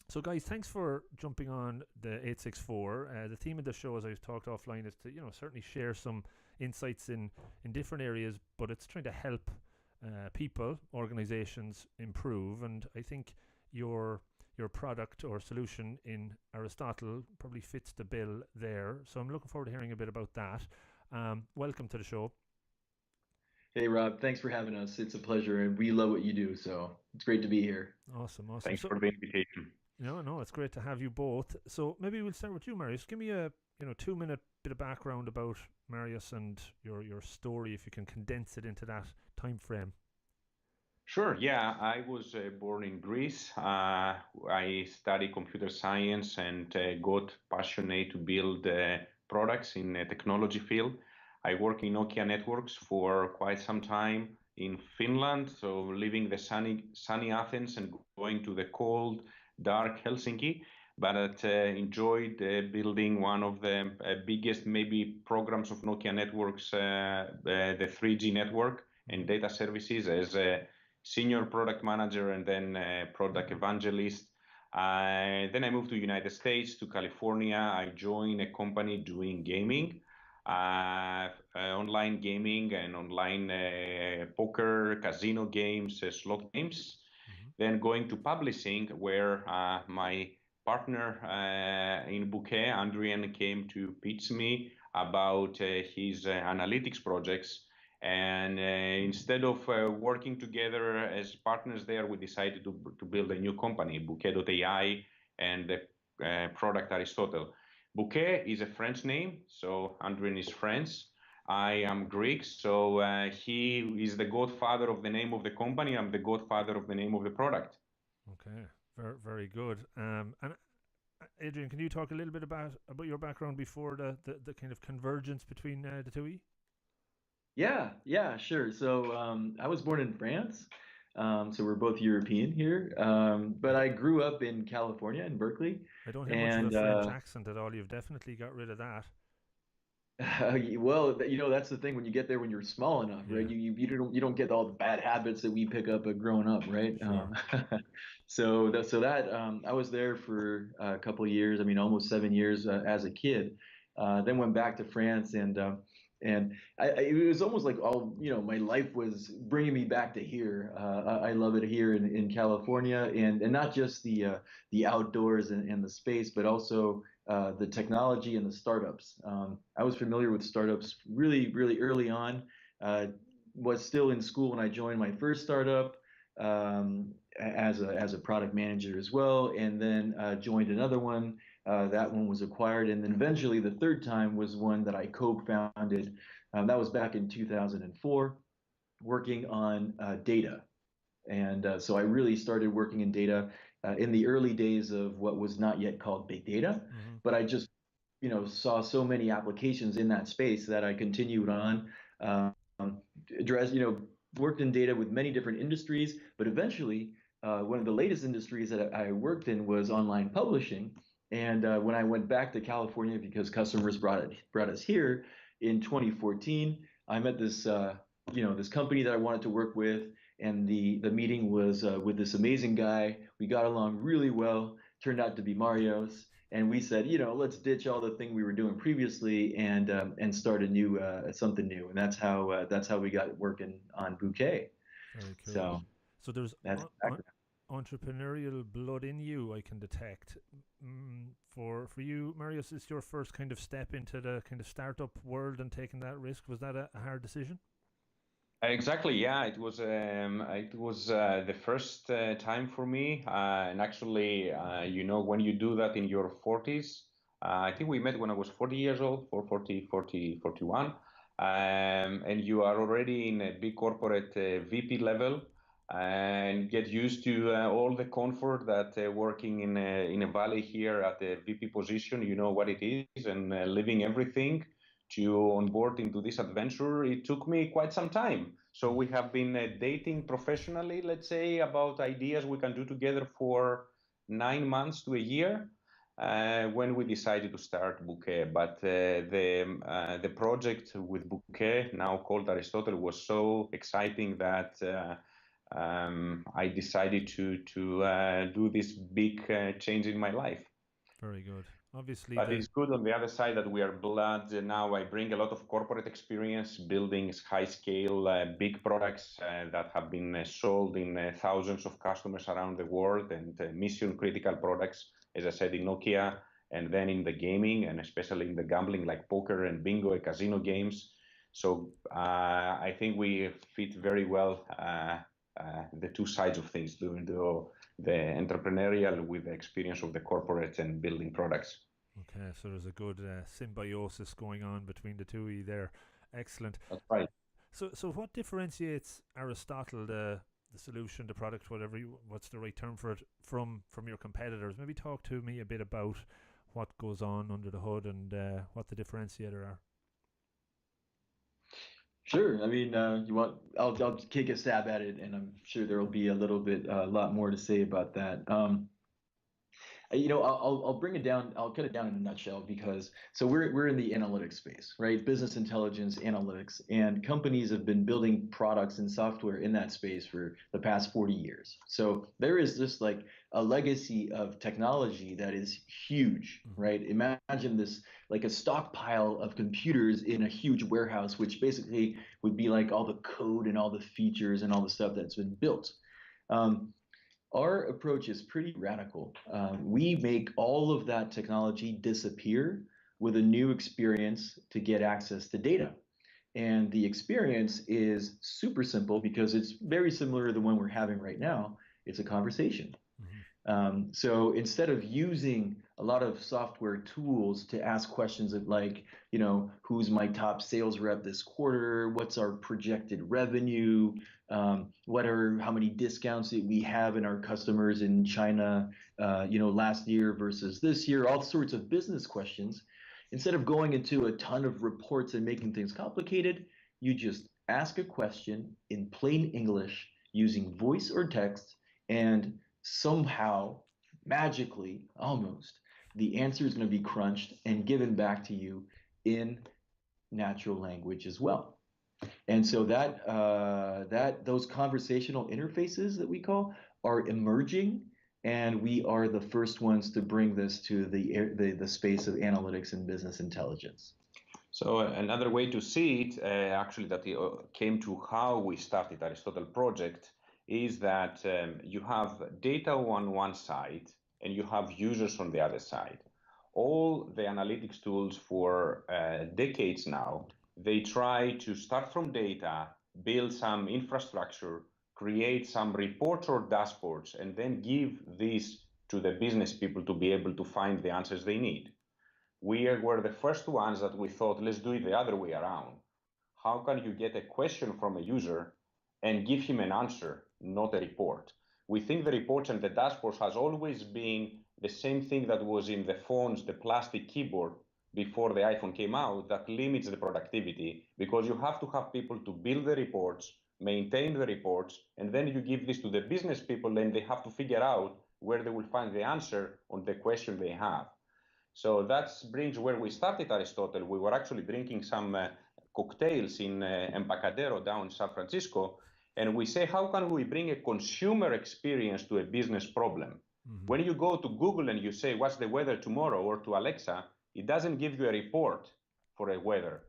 So, guys, thanks for jumping on the 864. The theme of the show, as I've talked offline, is to certainly share some insights in different areas, but it's trying to help people, organizations improve. And I think your product or solution in Aristotle probably fits the bill there. So I'm looking forward to hearing a bit about that. Welcome to the show. Hey Rob, thanks for having us. It's a pleasure, and we love what you do, so it's great to be here. Awesome, awesome. Thanks So, for the invitation. no, it's great to have you both. So maybe we'll start with you, Marius. Give me a 2 minute bit of background about Marius and your story, if you can condense it into that time frame. Sure, yeah, I was born in Greece. I studied computer science and got passionate to build products in the technology field. I work in Nokia networks for quite some time in Finland, so leaving the sunny Athens and going to the cold, dark Helsinki. But enjoyed building one of the biggest maybe programs of Nokia networks, the 3G network and data services as a senior product manager and then product evangelist. Then I moved to United States, to California. I joined a company doing gaming, online gaming and online poker, casino games, slot games. Mm-hmm. Then going to publishing, where my partner in Bouquet, Adrian, came to pitch me about his analytics projects. And instead of working together as partners there, we decided to build a new company, BouquetAI, and the product Aristotle. Bouquet is a French name, so Adrien is French. I am Greek, so he is the godfather of the name of the company. I'm the godfather of the name of the product. Okay, very very good. And Adrian, can you talk a little bit about your background before the kind of convergence between the two? Yeah, sure. So I was born in France, so we're both European here. I, But d- I grew up in California, in Berkeley, I don't hear much of a and French accent at all. You've definitely got rid of that. well, that's the thing when you get there when you're small enough, right? Yeah, You don't get all the bad habits that we pick up growing up, right? sure. So that I was there for a couple of years. I mean, almost 7 years as a kid. Then went back to France, and it was almost like all my life was bringing me back to here. I love it here in California, and not just the outdoors and the space, but also the technology and the startups. I was familiar with startups really, really early on. Was still in school when I joined my first startup as a product manager as well, and then joined another one. That one was acquired, and then eventually the third time was one that I co-founded. That was back in 2004, working on data. And so I really started working in data in the early days of what was not yet called big data, Mm-hmm. but I just saw so many applications in that space that I continued on. Address, worked in data with many different industries, but eventually one of the latest industries that I worked in was online publishing. And when I went back to California because customers brought us here in 2014, I met this company that I wanted to work with, and the meeting was with this amazing guy. We got along really well. Turned out to be Marios, and we said, let's ditch all the thing we were doing previously and start a new something new. And that's how we got working on Bouquet. Very cool. So So there's that's background. entrepreneurial blood in you, I can detect. For you, Marius, is your first kind of step into the kind of startup world and taking that risk. Was that a hard decision? Exactly, yeah. It was the first time for me, and actually, when you do that in your 40s, I think we met when I was 40 years old, 41, and you are already in a big corporate VP level, and get used to all the comfort that working in a valley here at the VP position, you know what it is, and leaving everything to onboard into this adventure, it took me quite some time. So we have been dating professionally, let's say, about ideas we can do together for 9 months to a year. When we decided to start Bouquet, but the project with Bouquet, now called Aristotle, was so exciting that I decided to do this big change in my life. Very good. Obviously, But it's good on the other side that we are blood. Now I bring a lot of corporate experience building high-scale, big products that have been sold in thousands of customers around the world, and mission-critical products, as I said, in Nokia, and then in the gaming, and especially in the gambling, like poker and bingo and casino games. So I think we fit very well the two sides of things, doing the entrepreneurial with the experience of the corporate and building products. okay, so there's a good symbiosis going on between the two of you there. Excellent. That's right. So what differentiates Aristotle, the solution, the product, whatever what's the right term for it, from your competitors? Maybe talk to me a bit about what goes on under the hood and what the differentiator are. Sure. I mean, you want? I'll take a stab at it, and I'm sure there will be a lot more to say about that. I'll bring it down. I'll cut it down in a nutshell because we're in the analytics space, right? Business intelligence analytics, and companies have been building products and software in that space for the past 40 years. So there is just like a legacy of technology that is huge, right? Imagine this like a stockpile of computers in a huge warehouse, which basically would be like all the code and all the features and all the stuff that's been built. Our approach is pretty radical. We make all of that technology disappear with a new experience to get access to data. And the experience is super simple because it's very similar to the one we're having right now. It's a conversation. So instead of using a lot of software tools to ask questions of like, who's my top sales rep this quarter? What's our projected revenue? How many discounts that we have in our customers in China, last year versus this year, all sorts of business questions. Instead of going into a ton of reports and making things complicated, you just ask a question in plain English using voice or text, and somehow, magically, almost, the answer is going to be crunched and given back to you in natural language as well. And so those conversational interfaces that we call are emerging, and we are the first ones to bring this to the space of analytics and business intelligence. So another way to see it, actually, that came to how we started Aristotle project, is that you have data on one side and you have users on the other side. All the analytics tools for decades now, they try to start from data, build some infrastructure, create some reports or dashboards, and then give these to the business people to be able to find the answers they need. We were the first ones that we thought, let's do it the other way around. How can you get a question from a user and give him an answer, not a report? We think the reports and the dashboards has always been the same thing that was in the phones, the plastic keyboard before the iPhone came out, that limits the productivity, because you have to have people to build the reports, maintain the reports, and then you give this to the business people and they have to figure out where they will find the answer on the question they have. So that brings where we started Aristotle. We were actually drinking some cocktails in Embarcadero down in San Francisco, and we say, how can we bring a consumer experience to a business problem? When you go to Google and you say, what's the weather tomorrow, or to Alexa, it doesn't give you a report for a weather.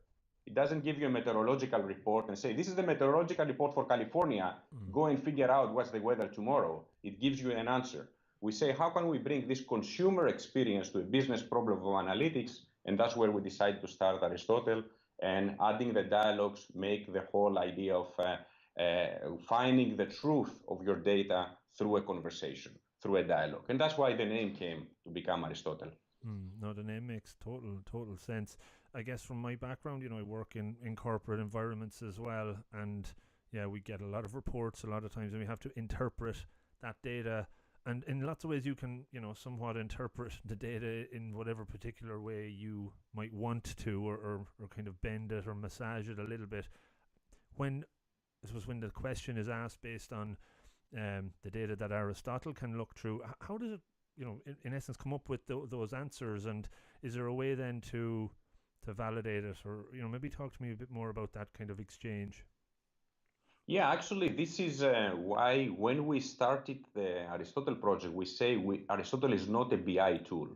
It doesn't give you a meteorological report and say, this is the meteorological report for California. Go and figure out what's the weather tomorrow. It gives you an answer. We say, how can we bring this consumer experience to a business problem of analytics? And that's where we decided to start Aristotle, and adding the dialogues make the whole idea of finding the truth of your data through a conversation, through a dialogue. And that's why the name came to become Aristotle. No, the name makes total sense. I guess from my background, I work in corporate environments as well, and yeah, we get a lot of reports a lot of times, and we have to interpret that data. And in lots of ways, you can, somewhat interpret the data in whatever particular way you might want to, or kind of bend it or massage it a little bit. When the question is asked based on the data that Aristotle can look through, how does it, in essence, come up with those answers? And is there a way then to validate it, or maybe talk to me a bit more about that kind of exchange? Yeah, actually, this is why when we started the Aristotle project, we say Aristotle is not a BI tool.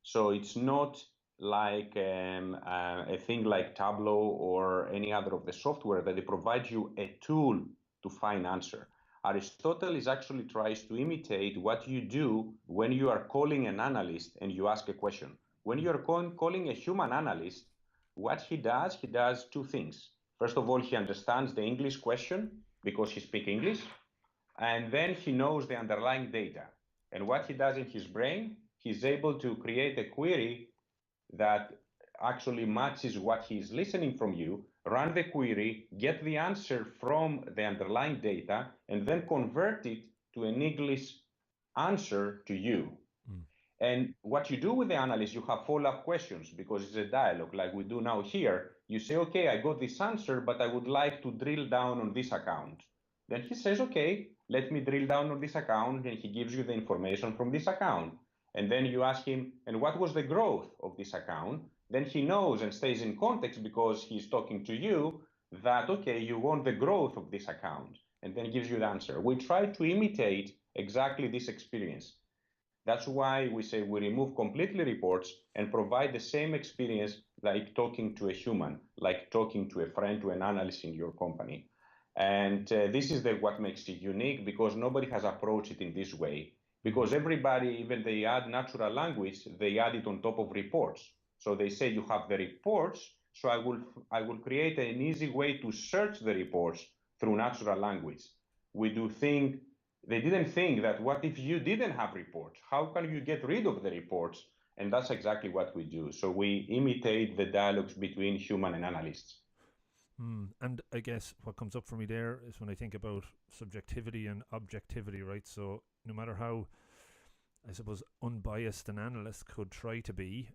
So it's not like a thing like Tableau or any other of the software that they provide you a tool to find answer. Aristotle is actually tries to imitate what you do when you are calling an analyst and you ask a question. When you are calling a human analyst, what he does two things. First of all, he understands the English question because he speaks English, and then he knows the underlying data. And what he does in his brain, he's able to create a query that actually matches what he's listening from you, run the query, get the answer from the underlying data, and then convert it to an English answer to you. Mm. And what you do with the analyst, you have follow-up questions because it's a dialogue like we do now here. You say, okay, I got this answer, but I would like to drill down on this account. Then he says, okay, let me drill down on this account, and he gives you the information from this account. And then you ask him, and what was the growth of this account? Then he knows and stays in context because he's talking to you that, okay, you want the growth of this account, and then gives you the answer. We try to imitate exactly this experience. That's why we say we remove completely reports and provide the same experience like talking to a human, like talking to a friend, to an analyst in your company. And this is what makes it unique because nobody has approached it in this way. Because everybody, even they add natural language, they add it on top of reports. So they say you have the reports, so I will create an easy way to search the reports through natural language. They didn't think that what if you didn't have reports? How can you get rid of the reports? And that's exactly what we do. So we imitate the dialogues between human and analysts. And I guess what comes up for me there is when I think about subjectivity and objectivity, right? So no matter how, I suppose, unbiased an analyst could try to be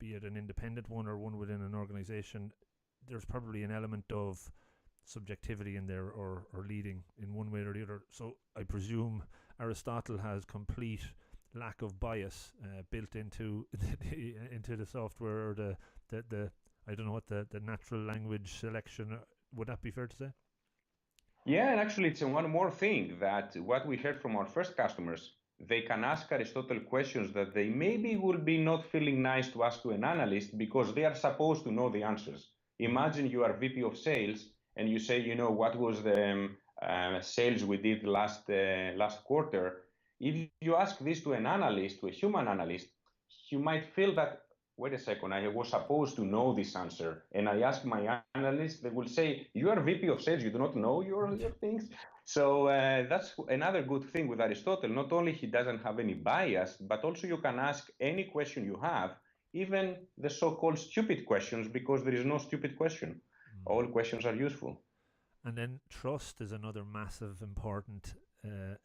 it an independent one or one within an organization, there's probably an element of subjectivity in there or leading in one way or the other. So I presume Aristotle has complete lack of bias built into into the software or the I don't know what the natural language selection. Would that be fair to say? Yeah, and actually it's one more thing that what we heard from our first customers, they can ask Aristotle questions that they maybe will be not feeling nice to ask to an analyst because they are supposed to know the answers. Imagine you are VP of sales and you say, what was the sales we did last quarter. If you ask this to an analyst, to a human analyst, you might feel that, wait a second, I was supposed to know this answer. And I ask my analyst, they will say, you are VP of sales, you do not know your things. So that's another good thing with Aristotle. Not only he doesn't have any bias, but also you can ask any question you have, even the so-called stupid questions, because there is no stupid question. All questions are useful. And then trust is another massive important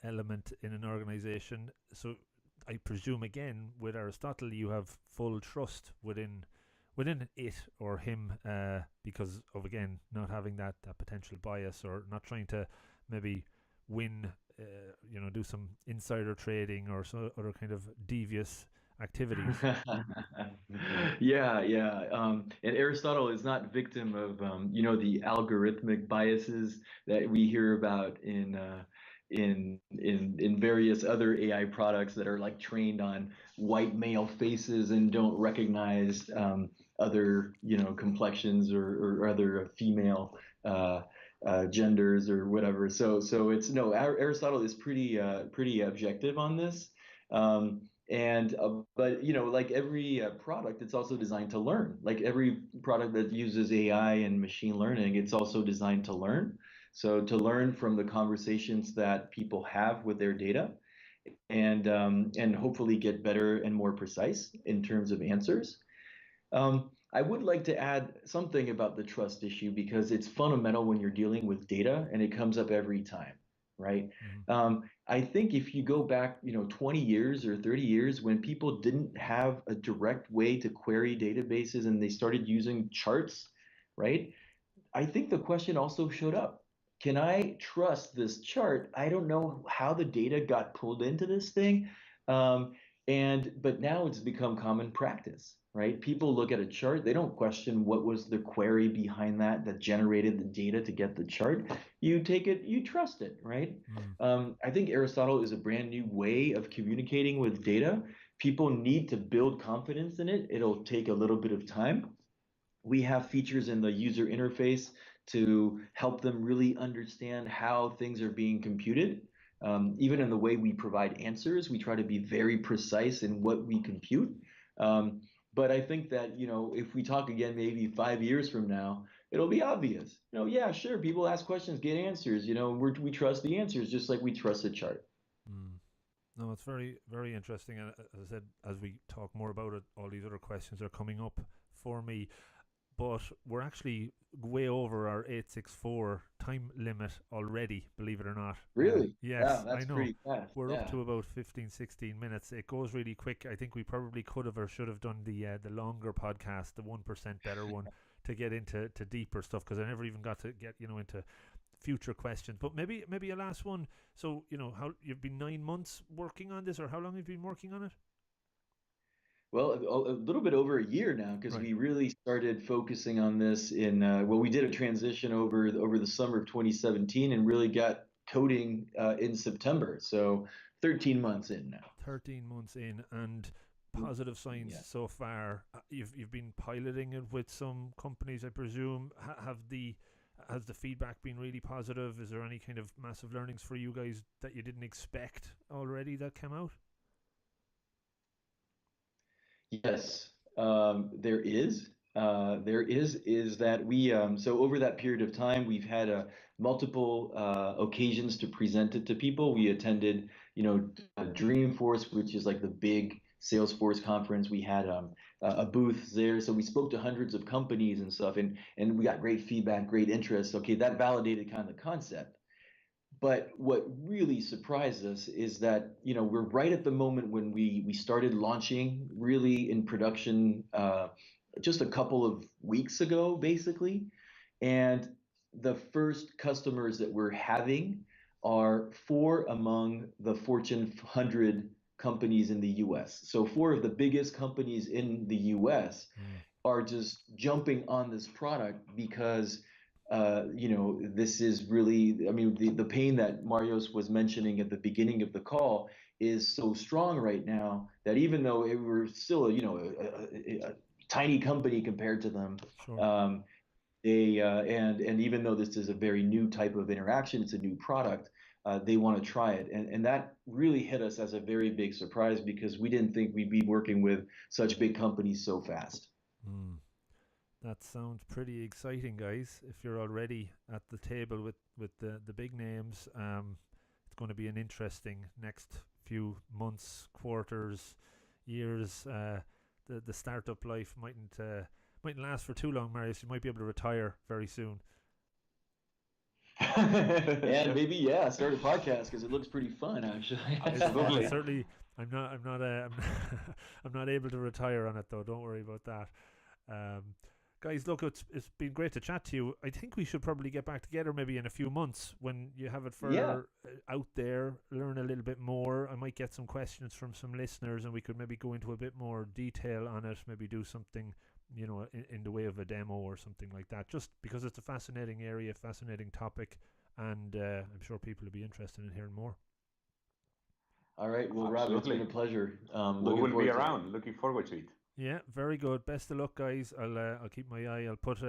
element in an organization. So I presume again with Aristotle you have full trust within it or him because of again not having that potential bias or not trying to maybe win do some insider trading or so other kind of devious activities. Yeah. And Aristotle is not victim of the algorithmic biases that we hear about in various other AI products that are like trained on white male faces and don't recognize other complexions or other female genders or whatever. So it's Aristotle is pretty objective on this. But like every product, it's also designed to learn. Like every product that uses AI and machine learning, it's also designed to learn. So to learn from the conversations that people have with their data, and hopefully get better and more precise in terms of answers. I would like to add something about the trust issue because it's fundamental when you're dealing with data, and it comes up every time, right? I think if you go back, 20 years or 30 years when people didn't have a direct way to query databases and they started using charts, right? I think the question also showed up. Can I trust this chart? I don't know how the data got pulled into this thing. But now it's become common practice, right? People look at a chart, they don't question what was the query behind that generated the data to get the chart. You take it, you trust it, right? I think Aristotle is a brand new way of communicating with data. People need to build confidence in it. It'll take a little bit of time. We have features in the user interface to help them really understand how things are being computed. Even in the way we provide answers, we try to be very precise in what we compute. But I think that, if we talk again maybe 5 years from now, it'll be obvious. Yeah, sure, people ask questions, get answers. We trust the answers just like we trust a chart. No, it's very, very interesting. And as I said, as we talk more about it, all these other questions are coming up for me. But we're actually way over our 864 time limit already, believe it or not. Really? Yes, Yeah, that's I know. pretty fast. We're up to about 15, 16 minutes. It goes really quick. I think we probably could have or should have done the longer podcast, the 1% better one, to get into deeper stuff, because I never even got to get into future questions. But maybe a last one. So, how you've been 9 months working on this, or how long have you been working on it? Well, a little bit over a year now, because we really started focusing on this we did a transition over the summer of 2017 and really got coding in September. So 13 months in now. 13 months in, and positive signs so far. You've been piloting it with some companies, I presume. Has the feedback been really positive? Is there any kind of massive learnings for you guys that you didn't expect already that came out? Yes, there is. Is that we so over that period of time we've had multiple occasions to present it to people. We attended, Dreamforce, which is like the big Salesforce conference. We had a booth there, so we spoke to hundreds of companies and stuff, and we got great feedback, great interest. Okay, that validated kind of the concept. But what really surprised us is that, we're right at the moment when we started launching really in production just a couple of weeks ago, basically. And the first customers that we're having are four among the Fortune 100 companies in the US. So four of the biggest companies in the US are just jumping on this product because this is really, I mean, the pain that Marius was mentioning at the beginning of the call is so strong right now that even though we're still, a tiny company compared to them, they and even though this is a very new type of interaction, it's a new product. They want to try it, and that really hit us as a very big surprise because we didn't think we'd be working with such big companies so fast. That sounds pretty exciting, guys. If you're already at the table with the big names, it's going to be an interesting next few months, quarters, years. The startup life mightn't last for too long, Marius. You might be able to retire very soon. And maybe start a podcast because it looks pretty fun, actually. Absolutely. Certainly, I'm not able to retire on it though. Don't worry about that. Guys, look, it's been great to chat to you. I think we should probably get back together maybe in a few months when you have it further out there, learn a little bit more. I might get some questions from some listeners and we could maybe go into a bit more detail on it, maybe do something, in the way of a demo or something like that, just because it's a fascinating area, fascinating topic, and I'm sure people will be interested in hearing more. All right. Well, Rob, it's been a pleasure. We will be around. Looking forward to it. Yeah, very good. Best of luck, guys. I'll keep my eye. I'll put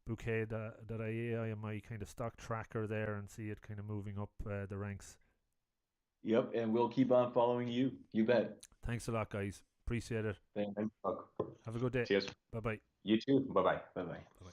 BouquetAI on my kind of stock tracker there and see it kind of moving up the ranks. Yep, and we'll keep on following you. You bet. Thanks a lot, guys. Appreciate it. Thanks. Have a good day. Cheers. Bye-bye. You too. Bye-bye. Bye-bye. Bye-bye.